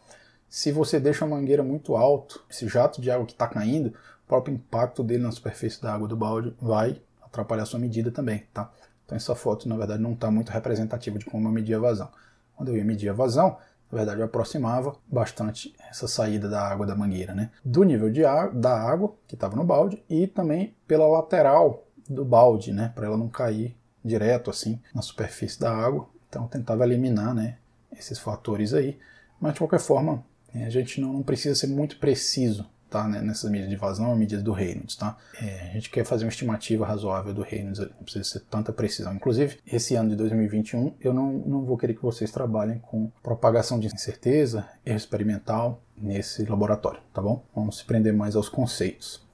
Speaker 1: Se você deixa a mangueira muito alto, esse jato de água que está caindo, o próprio impacto dele na superfície da água do balde vai atrapalhar a sua medida também, tá? Então essa foto, na verdade, não está muito representativa de como eu media a vazão. Quando eu ia medir a vazão, na verdade eu aproximava bastante essa saída da água da mangueira, né? Do nível da água que estava no balde e também pela lateral do balde, né? Para ela não cair direto assim na superfície da água. Então eu tentava eliminar, né, esses fatores aí. Mas de qualquer forma, a gente não precisa ser muito preciso, tá, né, nessas medidas de vazão ou medidas do Reynolds, tá? A gente quer fazer uma estimativa razoável do Reynolds, não precisa ser tanta precisão. Inclusive, esse ano de 2021, eu não vou querer que vocês trabalhem com propagação de incerteza, erro experimental nesse laboratório, tá bom? Vamos se prender mais aos conceitos.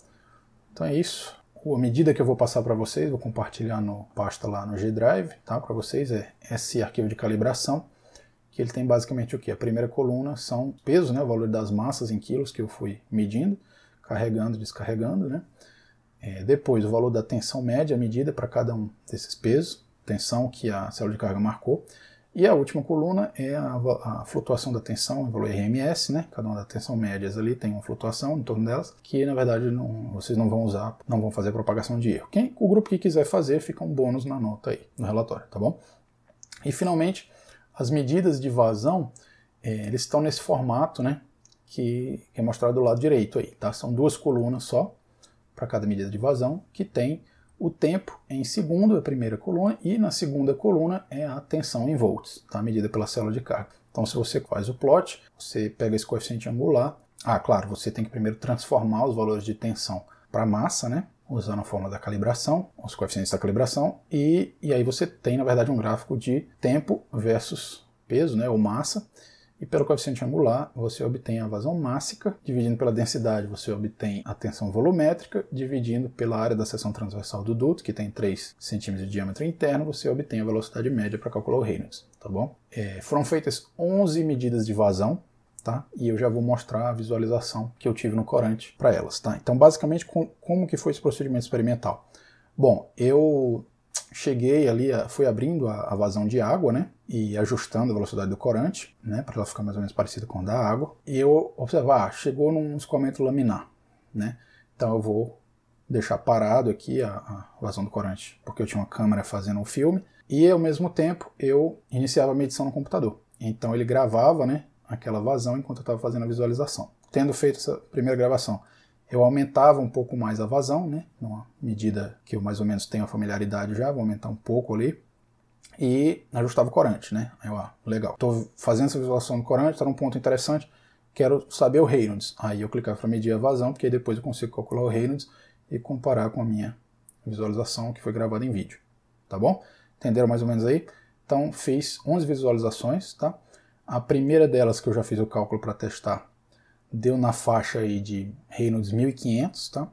Speaker 1: Então é isso. A medida que eu vou passar para vocês, vou compartilhar no pasta lá no G Drive, tá? Para vocês é esse arquivo de calibração, que ele tem basicamente o que? A primeira coluna são pesos, né, o valor das massas em quilos que eu fui medindo, carregando, descarregando, né? Depois o valor da tensão média medida para cada um desses pesos, tensão que a célula de carga marcou. E a última coluna é a flutuação da tensão, o valor RMS, né? Cada uma das tensão médias ali tem uma flutuação em torno delas, que na verdade vocês não vão usar, não vão fazer propagação de erro. O grupo que quiser fazer, fica um bônus na nota aí, no relatório, tá bom? E finalmente, as medidas de vazão, eles estão nesse formato, né, que é mostrado do lado direito aí, tá? São duas colunas só para cada medida de vazão, que tem o tempo em segundo, a primeira coluna, e na segunda coluna é a tensão em volts, tá? Medida pela célula de carga. Então, se você faz o plot, você pega esse coeficiente angular. Claro, você tem que primeiro transformar os valores de tensão para massa, né? Usando a fórmula da calibração, os coeficientes da calibração, e aí você tem, na verdade, um gráfico de tempo versus peso, né? Ou massa. E pelo coeficiente angular, você obtém a vazão mássica, dividindo pela densidade, você obtém a tensão volumétrica, dividindo pela área da seção transversal do duto, que tem 3 centímetros de diâmetro interno, você obtém a velocidade média para calcular o Reynolds, tá bom? Foram feitas 11 medidas de vazão, tá? E eu já vou mostrar a visualização que eu tive no corante para elas, tá? Então, basicamente, como que foi esse procedimento experimental? Bom, eu cheguei ali, fui abrindo a vazão de água, né, e ajustando a velocidade do corante, né, para ela ficar mais ou menos parecida com a da água, e eu observar, chegou num escoamento laminar, né, então eu vou deixar parado aqui a vazão do corante, porque eu tinha uma câmera fazendo um filme, e ao mesmo tempo eu iniciava a medição no computador, então ele gravava, né, aquela vazão enquanto eu estava fazendo a visualização. Tendo feito essa primeira gravação, eu aumentava um pouco mais a vazão, né? Numa medida que eu mais ou menos tenho a familiaridade já, vou aumentar um pouco ali. E ajustava o corante, né? Aí, legal. Estou fazendo essa visualização do corante, está num ponto interessante, quero saber o Reynolds. Aí eu clicava para medir a vazão, porque aí depois eu consigo calcular o Reynolds e comparar com a minha visualização que foi gravada em vídeo. Tá bom? Entenderam mais ou menos aí? Então fiz 11 visualizações, tá? A primeira delas que eu já fiz o cálculo para testar deu na faixa aí de Reynolds 1500, tá?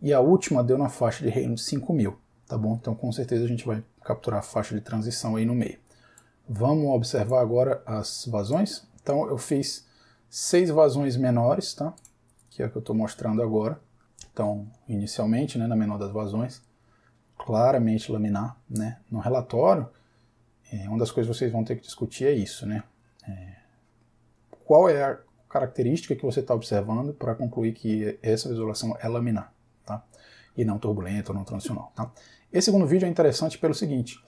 Speaker 1: E a última deu na faixa de Reynolds 5000, tá bom? Então com certeza a gente vai capturar a faixa de transição aí no meio. Vamos observar agora as vazões. Então eu fiz 6 vazões menores, tá? Que é o que eu estou mostrando agora. Então inicialmente, né, na menor das vazões, claramente laminar, né? No relatório, uma das coisas que vocês vão ter que discutir é isso, né? Qual é a característica que você está observando para concluir que essa visualização é laminar, tá? E não turbulenta ou não transicional, tá? Esse segundo vídeo é interessante pelo seguinte,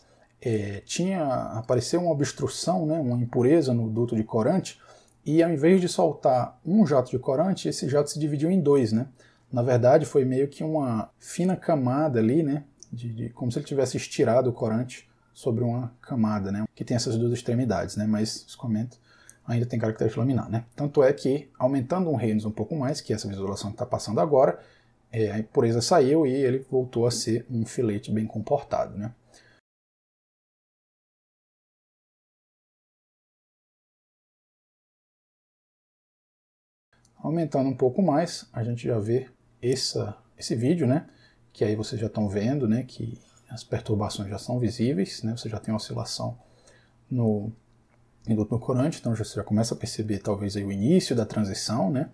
Speaker 1: apareceu uma obstrução, né, uma impureza no duto de corante, e ao invés de soltar um jato de corante, esse jato se dividiu em dois, né? Na verdade foi meio que uma fina camada ali, né, como se ele tivesse estirado o corante sobre uma camada, né, que tem essas duas extremidades, né, mas escoamento ainda tem característica laminar, né? Tanto é que, aumentando um Reynolds um pouco mais, que é essa visualização que está passando agora, a impureza saiu e ele voltou a ser um filete bem comportado, né? Aumentando um pouco mais, a gente já vê esse vídeo, né? Que aí vocês já estão vendo, né? Que as perturbações já são visíveis, né? Você já tem oscilação no duto corante, então você já começa a perceber talvez aí o início da transição, né?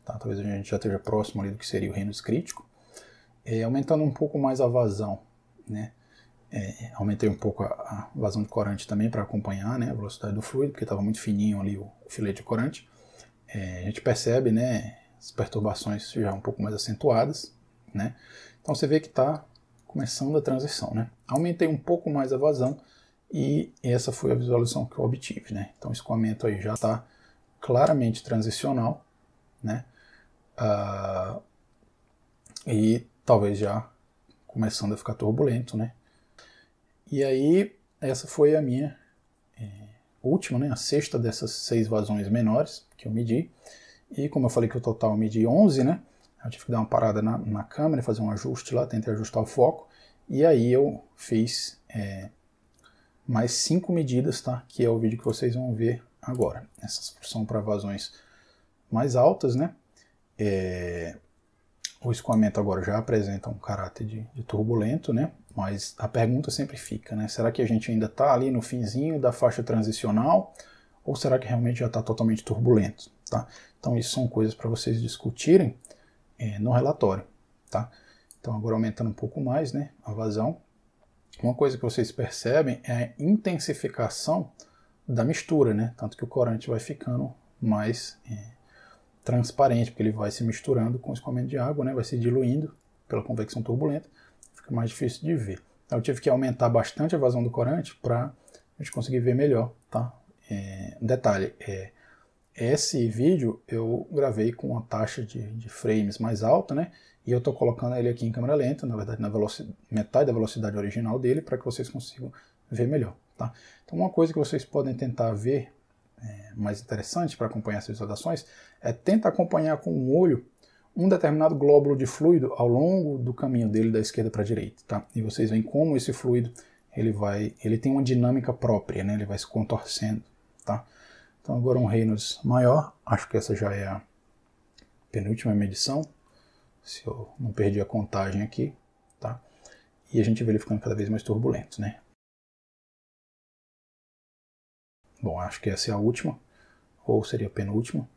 Speaker 1: Tá? Talvez a gente já esteja próximo ali do que seria o Reynolds crítico. Aumentando um pouco mais a vazão, né? Aumentei um pouco a vazão de corante também para acompanhar, né, a velocidade do fluido, porque estava muito fininho ali o filete de corante. A gente percebe, né, as perturbações já um pouco mais acentuadas, né? Então você vê que está começando a transição, né? Aumentei um pouco mais a vazão e essa foi a visualização que eu obtive, né? Então o escoamento aí já está claramente transicional, né? E talvez já começando a ficar turbulento, né? E aí essa foi a minha última, né? A sexta dessas 6 vazões menores que eu medi. E como eu falei que o total eu medi 11, né? Eu tive que dar uma parada na câmera, fazer um ajuste lá, tentei ajustar o foco. E aí eu fiz mais 5 medidas, tá? Que é o vídeo que vocês vão ver agora. Essas são para vazões mais altas, né? O escoamento agora já apresenta um caráter de turbulento, né? Mas a pergunta sempre fica, né? Será que a gente ainda está ali no finzinho da faixa transicional? Ou será que realmente já está totalmente turbulento? Tá? Então isso são coisas para vocês discutirem no relatório. Tá? Então agora aumentando um pouco mais, né, a vazão. Uma coisa que vocês percebem é a intensificação da mistura, né? Tanto que o corante vai ficando mais transparente, porque ele vai se misturando com o escoamento de água, né? Vai se diluindo pela convecção turbulenta, fica mais difícil de ver. Então eu tive que aumentar bastante a vazão do corante para a gente conseguir ver melhor, tá? Detalhe, esse vídeo eu gravei com uma taxa de frames mais alta, né? E eu estou colocando ele aqui em câmera lenta, na verdade na metade da velocidade original dele, para que vocês consigam ver melhor, tá? Então uma coisa que vocês podem tentar ver mais interessante para acompanhar essas visualizações é tentar acompanhar com o olho um determinado glóbulo de fluido ao longo do caminho dele da esquerda para a direita, tá? E vocês veem como esse fluido ele tem uma dinâmica própria, né? Ele vai se contorcendo, tá? Então agora um Reynolds maior, acho que essa já é a penúltima medição, se eu não perdi a contagem aqui, tá? E a gente vê ele ficando cada vez mais turbulento, né? Bom, acho que essa é a última, ou seria a penúltima,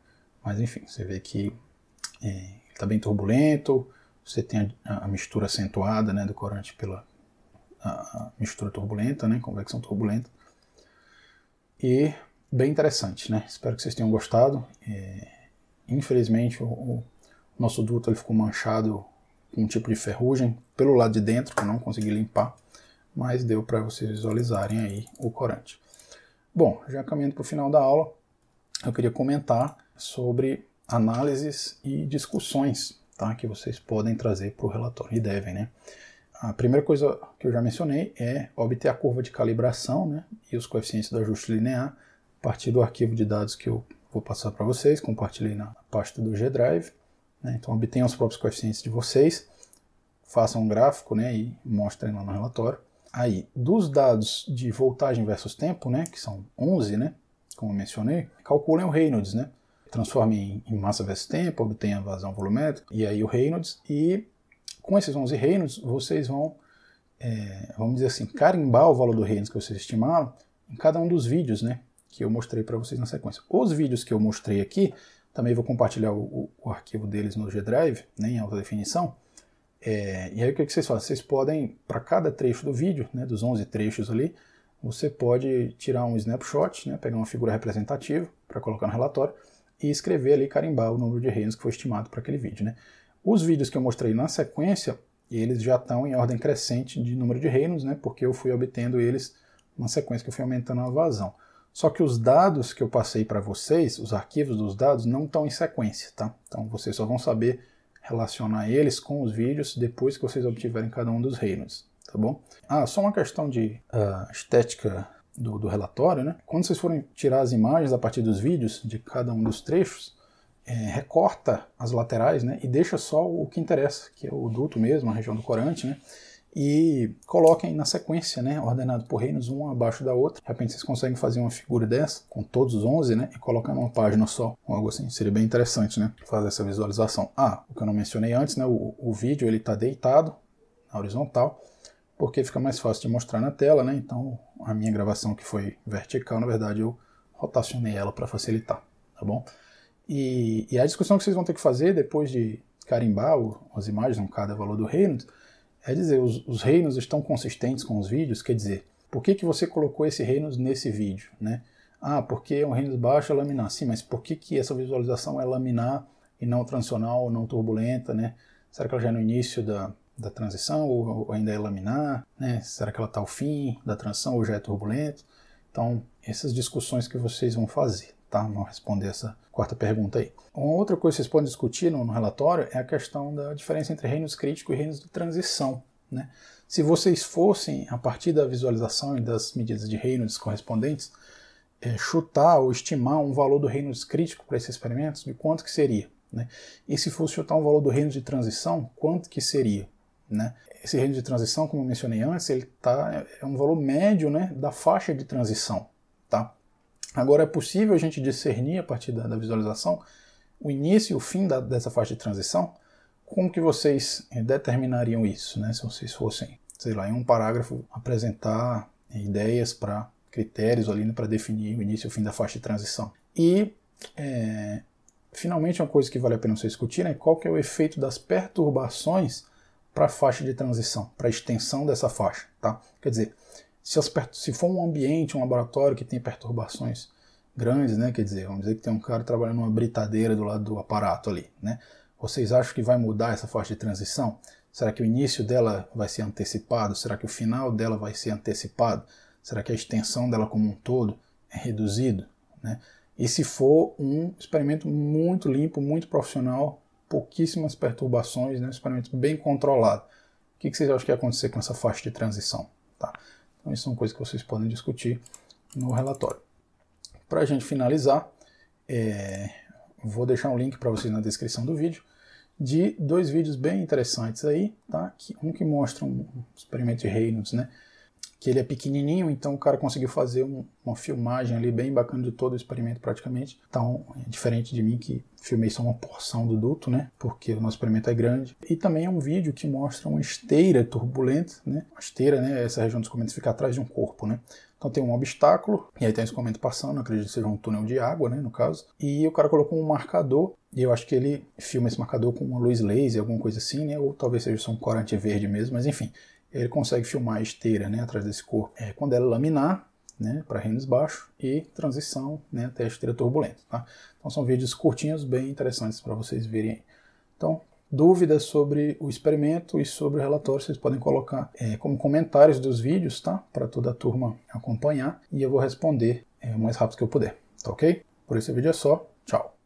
Speaker 1: mas enfim, você vê que ele está bem turbulento, você tem a mistura acentuada, né, do corante pela a mistura turbulenta, né, convecção turbulenta, e bem interessante, né? Espero que vocês tenham gostado. Infelizmente o nosso duto ele ficou manchado com um tipo de ferrugem pelo lado de dentro, que eu não consegui limpar, mas deu para vocês visualizarem aí o corante. Bom, já caminhando para o final da aula, eu queria comentar sobre análises e discussões, tá, que vocês podem trazer para o relatório, e devem, né? A primeira coisa que eu já mencionei é obter a curva de calibração, né, e os coeficientes do ajuste linear a partir do arquivo de dados que eu vou passar para vocês, compartilhei na pasta do G Drive, né? Então obtenham os próprios coeficientes de vocês, façam um gráfico, né, e mostrem lá no relatório. Aí, dos dados de voltagem versus tempo, né, que são 11, né, como eu mencionei, calculem o Reynolds, né, transformem em massa versus tempo, obtenham a vazão volumétrica, e aí o Reynolds, e com esses 11 Reynolds, vocês vão, vamos dizer assim, carimbar o valor do Reynolds que vocês estimaram em cada um dos vídeos, né, que eu mostrei para vocês na sequência. Os vídeos que eu mostrei aqui, também vou compartilhar o arquivo deles no G Drive, né, em alta definição. E aí o que vocês fazem? Vocês podem, para cada trecho do vídeo, né, dos 11 trechos ali, você pode tirar um snapshot, né, pegar uma figura representativa para colocar no relatório e escrever ali, carimbar o número de Reynolds que foi estimado para aquele vídeo, né. Os vídeos que eu mostrei na sequência, eles já estão em ordem crescente de número de Reynolds, né, porque eu fui obtendo eles na sequência que eu fui aumentando a vazão. Só que os dados que eu passei para vocês, os arquivos dos dados, não estão em sequência, tá? Então vocês só vão saber relacionar eles com os vídeos depois que vocês obtiverem cada um dos Reynolds, tá bom? Só uma questão de estética do relatório, né? Quando vocês forem tirar as imagens a partir dos vídeos de cada um dos trechos, recorta as laterais, né, e deixa só o que interessa, que é o duto mesmo, a região do corante, né, e coloquem na sequência, né, ordenado por Reynolds, uma abaixo da outra. De repente vocês conseguem fazer uma figura dessa, com todos os 11, né, e colocar numa página só, ou algo assim. Seria bem interessante, né, fazer essa visualização. O que eu não mencionei antes, né, o vídeo ele está deitado na horizontal, porque fica mais fácil de mostrar na tela, né, então a minha gravação que foi vertical, na verdade eu rotacionei ela para facilitar, tá bom? E a discussão que vocês vão ter que fazer depois de carimbar as imagens com cada valor do Reynolds é dizer, os Reynolds estão consistentes com os vídeos? Quer dizer, por que você colocou esse Reynolds nesse vídeo, né? Porque é um Reynolds baixo é laminar. Sim, mas por que essa visualização é laminar e não transicional ou não turbulenta, né? Será que ela já é no início da transição ou ainda é laminar, né? Será que ela está ao fim da transição ou já é turbulento? Então, essas discussões que vocês vão fazer. Tá? Vamos responder essa quarta pergunta aí. Uma outra coisa que vocês podem discutir no relatório é a questão da diferença entre Reynolds crítico e Reynolds de transição, né? Se vocês fossem, a partir da visualização e das medidas de Reynolds correspondentes, chutar ou estimar um valor do Reynolds crítico para esses experimentos, de quanto que seria, né? E se fosse chutar um valor do Reynolds de transição, quanto que seria, né? Esse Reynolds de transição, como eu mencionei antes, ele é um valor médio, né, da faixa de transição, tá? Agora é possível a gente discernir a partir da visualização o início e o fim dessa faixa de transição. Como que vocês determinariam isso, né? Se vocês fossem, sei lá, em um parágrafo apresentar ideias para critérios ali, né, para definir o início e o fim da faixa de transição. E finalmente uma coisa que vale a pena você discutir é qual que é o efeito das perturbações para a faixa de transição, para a extensão dessa faixa, tá? Quer dizer, se for um ambiente, um laboratório que tem perturbações grandes, né, quer dizer, vamos dizer que tem um cara trabalhando numa britadeira do lado do aparato ali, né? Vocês acham que vai mudar essa faixa de transição? Será que o início dela vai ser antecipado? Será que o final dela vai ser antecipado? Será que a extensão dela como um todo é reduzido, né? E se for um experimento muito limpo, muito profissional, pouquíssimas perturbações, né? Um experimento bem controlado. O que vocês acham que ia acontecer com essa faixa de transição? Tá? Então isso são coisas que vocês podem discutir no relatório. Para a gente finalizar, vou deixar um link para vocês na descrição do vídeo, de 2 vídeos bem interessantes aí, tá? Um que mostra um experimento de Reynolds, né? Que ele é pequenininho, então o cara conseguiu fazer uma filmagem ali bem bacana de todo o experimento praticamente. Então, é diferente de mim que filmei só uma porção do duto, né? Porque o nosso experimento é grande. E também é um vídeo que mostra uma esteira turbulenta, né? A esteira, né? Essa região dos escoamentos fica atrás de um corpo, né? Então tem um obstáculo, e aí tem o escoamento passando, acredito que seja um túnel de água, né? No caso. E o cara colocou um marcador, e eu acho que ele filma esse marcador com uma luz laser, alguma coisa assim, né? Ou talvez seja só um corante verde mesmo, mas enfim. Ele consegue filmar a esteira, né, atrás desse corpo, quando ela é laminar, né, para Reynolds baixo, e transição, né, até a esteira turbulenta. Tá? Então são vídeos curtinhos, bem interessantes para vocês verem. Então, dúvidas sobre o experimento e sobre o relatório, vocês podem colocar como comentários dos vídeos, tá? Para toda a turma acompanhar, e eu vou responder o mais rápido que eu puder. Tá ok? Por esse vídeo é só. Tchau!